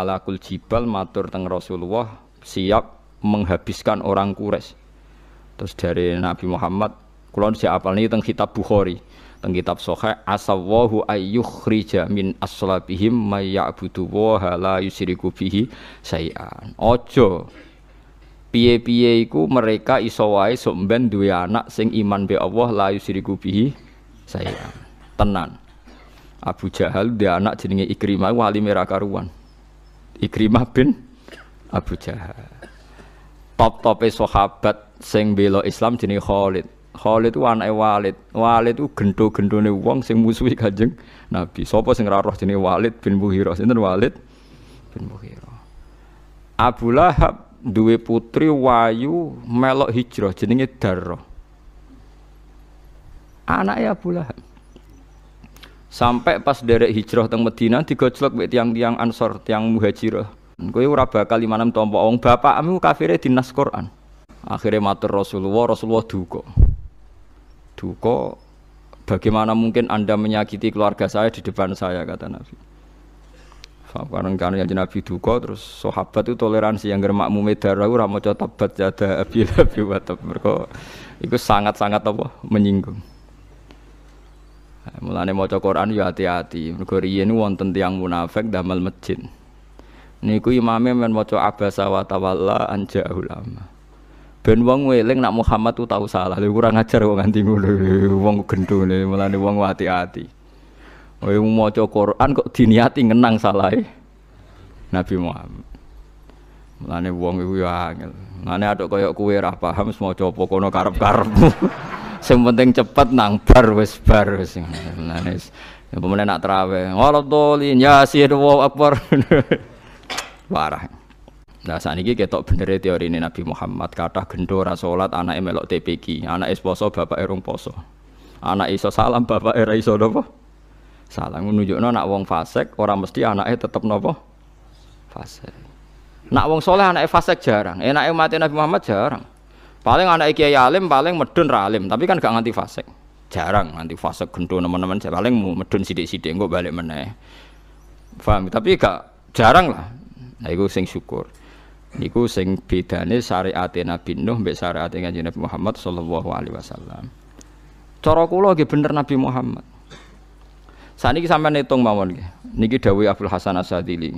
malakul jibal matur teng Rasulullah siap menghabiskan orang Quraisy. Terus dari Nabi Muhammad, kula sing apal niki teng kitab Bukhari, teng kitab Sahih, asawahu ayyukhrija min aslabihim may ya'budu wa la yusyriku bihi syai'an. Ojo piye-piye iku mereka iso wae sok ben duwe anak sing iman be Allah la yusyriku bihi syai'an. Tenan. Abu Jahal dia anak jenenge Ikrimah wali merah karuan. Ikrimah bin Abu Jahal. Top-tope sahabat sing bela Islam jenenge Khalid. Khalid itu anake Walid. Walid itu gendo-gendone wong sing musuhi Kanjeng Nabi. Sapa sing ora roh jenenge Walid bin Mughirah? Sinten Walid bin Mughirah. Abu Lahab duwe putri wayu melok hijrah jenenge Darrah. Anake Abu Lahab. Sampai pas derek hijrah teng Madinah digojlok mek tiang-tiang Ansor, tiang Muhajirah. Kowe ora bakal limanem tampa wong bapakmu kafire dinas Quran. Akhirnya matur Rasulullah duka. Duka, bagaimana mungkin Anda menyakiti keluarga saya di depan saya, kata Nabi. Karena Nabi duka terus sahabat itu toleransi yang makmume darah ora maca tabat jada abi wa tab. Mergo iku sangat-sangat apa menyinggung. Mulane maca Quran ya hati-hati. Mergo riyen wonten tiyang munafik damel masjid. Niku imame men maca abasa wa tawalla anja'ul amma. Ben wong weling nak Muhammad tu tau salah. Lha kurang ajar kok nganti ngono. Wong gendone mulane wong hati-hati. Kowe maca Quran kok diniati ngenang salahe Nabi Muhammad. Mulane wong iku ya angel. Mulane atok kaya kowe ora paham maca apa kono karep-karepmu. Sing penting cepet nang bar wis sing menane pemene nak trawe waladolin yasin wa akbar parah. Nah saniki ketok bener teori ini Nabi Muhammad kathah gendho ora salat anake melok TPQ, anake poso bapake rong poso, anak iso salam bapake ora iso napa salam. Nunjukno nak wong fasik ora mesti anake tetep napa fasik. Nak wong saleh anake fasik jarang, enake mati Nabi Muhammad jarang. Paling anak kiai alim paling medun ra alim, tapi kan gak nganti fasik. Jarang nganti fasik gendho teman-teman, paling medun sithik-sithik engko balik meneh. Paham? Tapi gak jarang lah. Nah iku sing syukur. Niku sing bedane syariat Nabi Nuh mbek syariat Kanjeng Nabi Muhammad sallallahu alaihi wasallam. Cara kula nggih bener Nabi Muhammad. Saniki sampeyan hitung mawon nggih. Niki dawuh Abdul Hasan As-Sadili.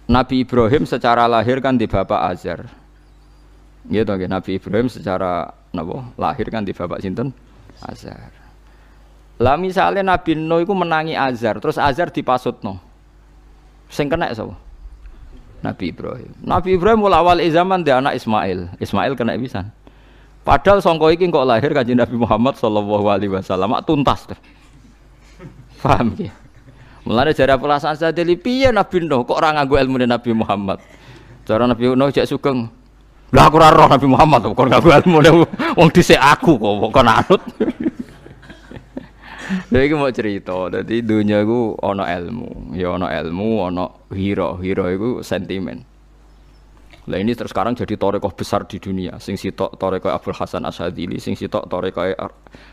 Nabi Ibrahim secara lahir kan di bapak Azar. Gitu nggih, Nabi Ibrahim secara napa lahir kan di bapak sinten? Azar. Lah misale Nabi Nuh iku menangi Azar, terus Azar dipasutno. Sing kena sapa? Nabi Ibrahim. Nabi Ibrahim mulai awal zaman dia anak Ismail. Ismail kena pisan. Padahal sangka iki kok lahir Kanjeng Nabi Muhammad sallallahu alaihi wasallam mak tuntas. Paham nggih? Mulane jare pelasan sadeli piye Nabi Nuh kok ora nganggo ilmu Nabi Muhammad. Cara Nabi Nuh jek sugeng. Lah aku ora roh Nabi Muhammad kok nganggo ilmu wong dhisik aku kok anut. Lha iki mau cerita, dadi dunya iku ana ilmu, ya ana ilmu, ana hira. Hira iku sentimen. Lah ini terus sekarang jadi thariqah besar di dunia. Sing sitok thariqah Abdul Hasan As-Sadili, sing sitok thariqah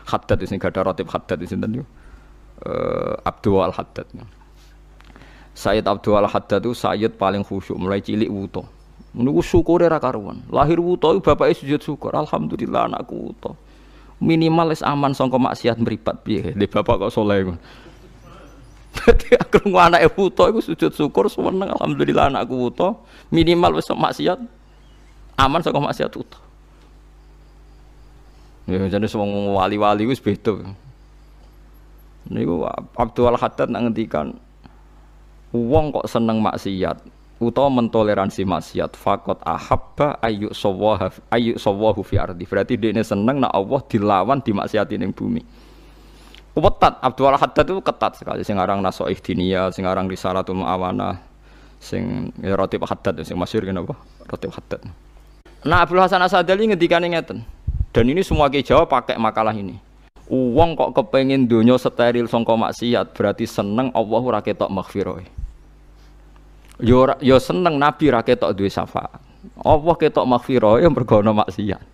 Haddad sing gadah ratib Haddad sinten yo. Abdul Al-Haddad. Sayyid Abdul Al-Haddad itu sayyid paling khusyuk mulai cilik wuto. Niku syukure ra karuan. Lahir wuto bapake sujud syukur. Alhamdulillah anakku wuto. Minimal wis aman sangka maksiat mripat piye. Le bapak kok saleh. Dadi aku anake wuto iku sujud syukur seneng alhamdulillah anakku wuto. Minimal wis maksiat aman sangka maksiat wuto. Ya jane wong wali-wali wis beda. Niku Abdul Haddad ngendikan wong kok seneng maksiat utawa mentoleransi maksiat faqat ahabba ayyuk sawahu fi ardi. Berarti dekne seneng nek Allah dilawan dimaksiati ning bumi. Ketat Abdul Haddad itu ketat sekali sing aran Nasaih Diniyah, sing aran Risalatul Muawanah, sing Ratib Haddad sing masyhur kenapa? Ratib Haddad. Nah Abdul Hasan As-Sadili ngendikane ngeten. Dan ini semua Ki Jawa pakai makalah ini. Wong kok kepengin donya steril sangka maksiat berarti seneng Allah ora ketok maghfirah. Yo seneng Nabi ra ketok duwe syafaat. Allah ketok maghfirah ya mergo ana maksiat.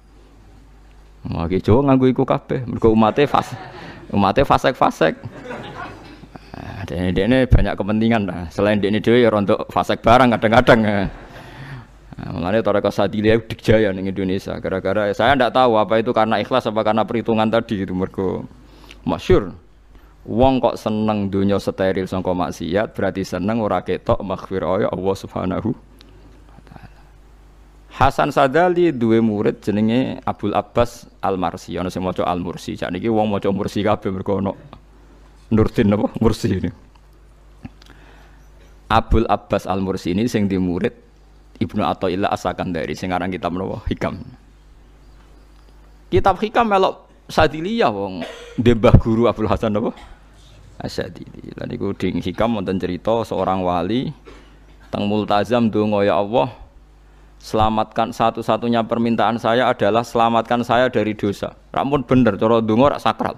Maki Jawa nganggo iku kabeh mergo umate fasik-fasik. Nah, Ini banyak kepentingan lah. Selain ini dhewe ya rontok fasek barang kadang-kadang. Nah, mulanya Thariqah Sadiliyah dikjaya di Indonesia. Gara-gara saya tidak tahu apa itu karena ikhlas apa karena perhitungan tadi itu mergo masyhur. Wong kok seneng dunia steril sangka maksiat berarti seneng ora ketok maghfirah Allah Subhanahu wa taala. Hasan Sadali duwe murid jenenge Abdul Abbas Al-Marsi, ana sing maca Al-Mursi. Sakniki wong maca Mursi kabeh mergo ana Nurdin apa Mursi ini. Abdul Abbas Al-Mursi ini sing di murid Ibnu Athaillah As-Sakandari sing aran kitab menapa Hikam. Kitab Hikam melok Sadiliyah wong mbah guru Abdul Hasan apa? Asyadili. Lan iku ding Hikam wonten cerita seorang wali teng multazam donga ya Allah, selamatkan satu-satunya permintaan saya adalah selamatkan saya dari dosa. Rampun bener cara donga rak sakral.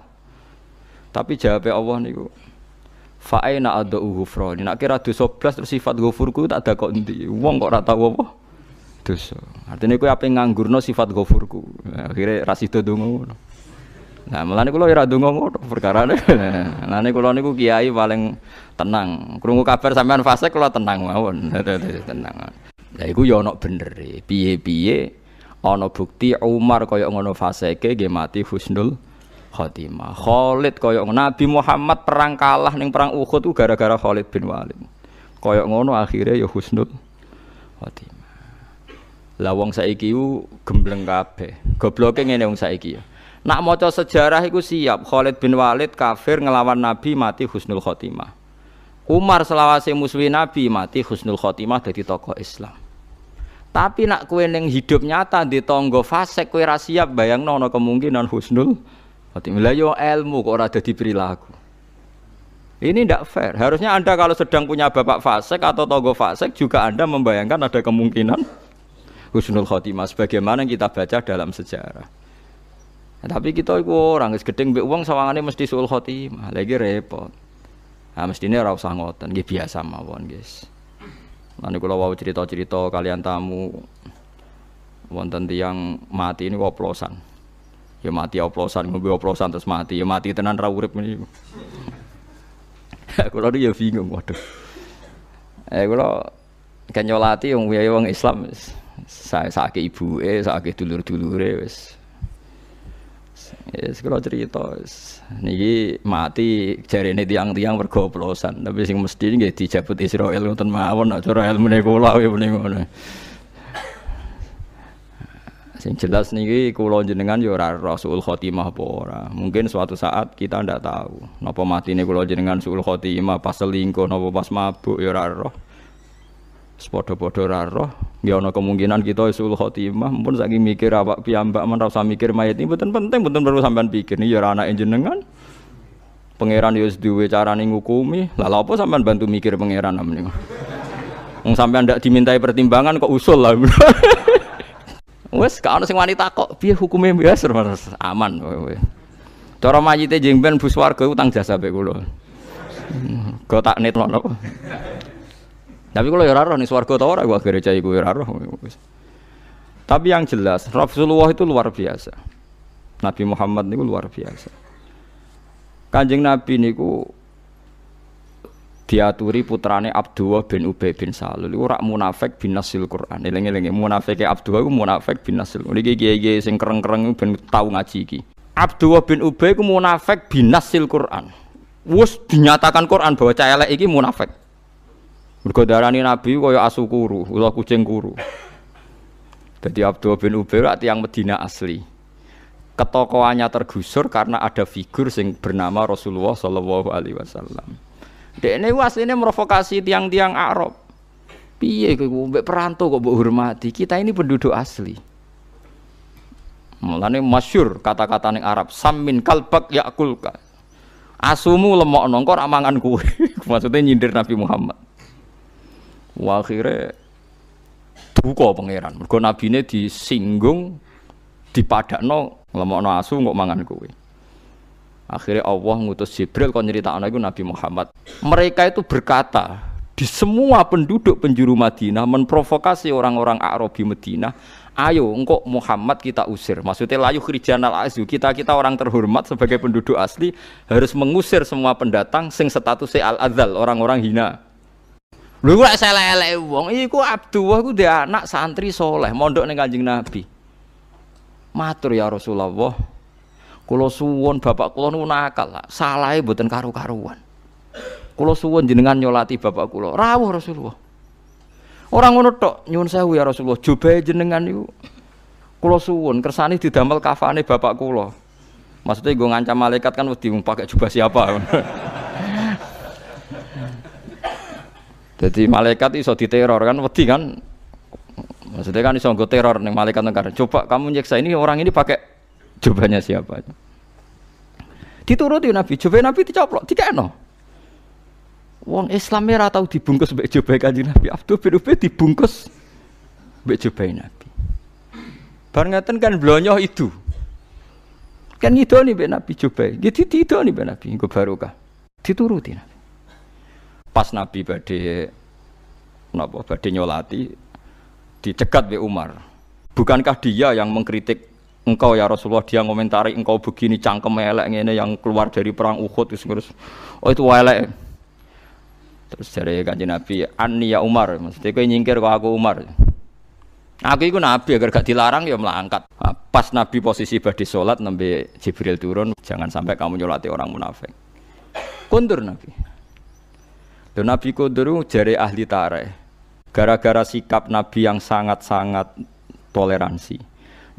Tapi jawabnya Allah niku fa aina ad'u ghufran. Nek kira dosa blas terus sifat ghafurku tak ada kok endi. Wong kok ora tau apa dosa. Artine kowe ape nganggurno sifat ghafurku. Akhire ra sida donga ngono. Nah, mulane kula ora ndonga ngono perkarane. Nah, kula niku kiai paling tenang. Krungu kabar sampean fasik kula tenang mawon. Tenang. Lah iku ya ana bener e. Piye-piye ana bukti Umar kaya ngono fasike nggih mati husnul khotimah. Khalid kaya Nabi Muhammad perang kalah ning perang Uhud ku gara-gara Khalid bin Walid. Kaya ngono akhire ya husnul khotimah. Lah wong saiki ku gembleng kabeh. Gobloke ngene wong saiki ya. Nak maca sejarah iku siap Khalid bin Walid kafir ngelawan Nabi mati husnul khotimah. Umar selawase musuhi Nabi mati husnul khotimah dadi tokoh Islam. Tapi nak kowe ning hidup nyata di tangga fasik kowe ra siap bayangno ana kemungkinan husnul khotimah. Lah yo ilmu kok ora dadi perilaku. Ini ndak fair. Harusnya Anda kalau sedang punya bapak fasik atau tangga fasik juga Anda membayangkan ada kemungkinan husnul khotimah sebagaimana yang kita baca dalam sejarah. Nah, tapi kita itu orang wis gedeng mbek wong sawangane mesti suul khotimah. Lagi repot. Nah, mestine ora usah ngoten, nggih biasa mawon, guys. Lan kula wau cerita-cerita kalian tamu wonten tiyang mati ini oplosan. Ya mati oplosan, ngombe oplosan terus mati. Ya mati tenan ra urip niku. Kula ya bingung, waduh. Kula kenyolati wong Islam sakake ibuke, sakake dulur-dulure wis. Kalau cerita niki mati jarene tiang-tiang mergo oplosan, tapi sing mesti nggih dijabut Israil ngoten mawon nek cara ilmune kula mrene ngono. Sing jelas niki kula jenengan ya ora Rasul Khotimah apa ora. Mungkin suatu saat kita ndak tahu napa matine kula jenengan Rasul Khotimah pas selingkuh napa pas mabuk ya ora roh. Padha-padha ora roh, ya ana kemungkinan kita Rasul Khotimah mumpun saking mikir awak piyambak men ora usah mikir mayit iki mboten penting, mboten perlu sampean pikir niki ya ora anake jenengan. Pangeran ya wis duwe carane ngukumi. Lah lha apa sampean bantu mikir pangeran niku? Wong sampean ndak dimintai pertimbangan kok usul lah. Wes gak ono sing wani takok, piye hukume biasa aman kowe. Cara mayite jengben bus warga utang jasa mbek kula. Kok tak netno napa? Tapi kalau ya roh nih swarga ta ora gua gereja iku ya roh. Tapi yang jelas Rasulullah itu luar biasa. Nabi Muhammad niku luar biasa. Kanjeng Nabi niku diaturi putrane Abdullah bin Ubay bin Salul iku ora munafik bin nasil Quran. Eling-eling munafike Abdullah iku munafik bin nasil. Niki kiye-kiye sing kereng-kereng ben tau ngaji iki. Abdullah bin Ubay iku munafik bin nasil Quran. Wis dinyatakan Quran bahwa cah elek iki munafik. Mergo darani Nabi kaya asu kuru, ula kucing kuru. Jadi Abdullah bin Ubay tiyang Medina asli. Ketokohannya tergusur karena ada figur sing bernama Rasulullah sallallahu alaihi wasallam. Dekne asline provokasi tiang-tiang Arab. Piye kowe mbek perantau kok mbok hormati? Kita ini penduduk asli. Mulane masyhur kata-kata ning Arab, "Sammin kalbak yakulka." Asumu lemokno kok ora mangan kowe. Maksudnya nyindir Nabi Muhammad. Wa akhire duka pangeran mergo nabine disinggung dipadakno lemokno asu kok mangan kowe. Akhirnya Allah ngutus Jibril kon nyeritakno iku Nabi Muhammad. Mereka itu berkata di semua penduduk penjuru Madinah memprovokasi orang-orang Arabi Madinah ayo engkau Muhammad kita usir. Maksudnya layu khrijanal azu, kita orang terhormat sebagai penduduk asli harus mengusir semua pendatang sing statusnya al-adzal, orang-orang hina. Lho kok elek-elek wong iku Abdullah ku dia anak santri soleh mondok ning Kanjeng Nabi. Matur ya Rasulullah. Kula suwun bapak kula nu nakal, salahe mboten karu-karuan. Kula suwun jenengan nyolati bapak kula. Rawuh Rasulullah. Orang ngono tok, nyuwun sewu ya Rasulullah, jobahe jenengan niku kula suwun kersane didamel kafane bapak kula. Maksudnya gue ngancam malaikat kan wedi pakai jubah siapa. Jadi malaikat iso diteror kan wedi kan. Maksudnya kan iso nggo teror ning malaikat negara. Coba kamu nyeksa ini orang ini pakai jubahnya siapa. Dituruti Nabi, jubah Nabi dicoplok, dikekno. Wong Islam ora tau dibungkus mbek jubah Kanjeng Nabi. Abdul bin Ubay dibungkus mbek jubah Nabi. Bar ngaten kan blonyoh itu. Kan ngidoni mbek Nabi jubah. Nggih ditidoni mbek Nabi nggo barokah. Dituruti Nabi. Pas Nabi badhe nyolati dicegat oleh Umar. Bukankah dia yang mengkritik engkau ya Rasulullah, dia ngomentari engkau begini cangkem elek ngene yang keluar dari perang Uhud terus. Oh itu elek. Terus dari Kanjeng Nabi, "Anni ya Umar." Maksudnya kowe nyingkir kok aku Umar. Aku iku Nabi agar gak dilarang ya melangkat. Pas Nabi posisi badhe salat nembe Jibril turun, jangan sampai kamu nyolati orang munafik. Kundur Nabi. Dan Nabi Qudru jari ahli tarikh. Gara-gara sikap Nabi yang sangat-sangat toleransi.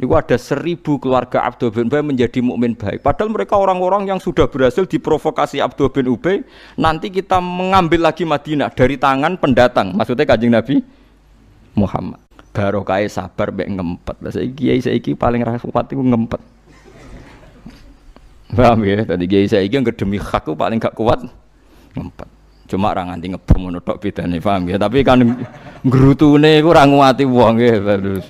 Niku ada 1000 keluarga Abdul bin Ubay menjadi mukmin baik. Padahal mereka orang-orang yang sudah berhasil diprovokasi Abdul bin Ubay. Nanti kita mengambil lagi Madinah dari tangan pendatang. Maksudnya Kanjeng Nabi Muhammad. Barokah sabar mbek ngempet. Lah saiki paling ra kuat iku ngempet. Paham ya? Tadi kiai saiki yang demi hak ku paling gak kuat ngempet. Cuma orang nganti ngebom ngono tok bedane, paham ya. Tapi kan ngrutune iku ora nguwati wong nggih terus.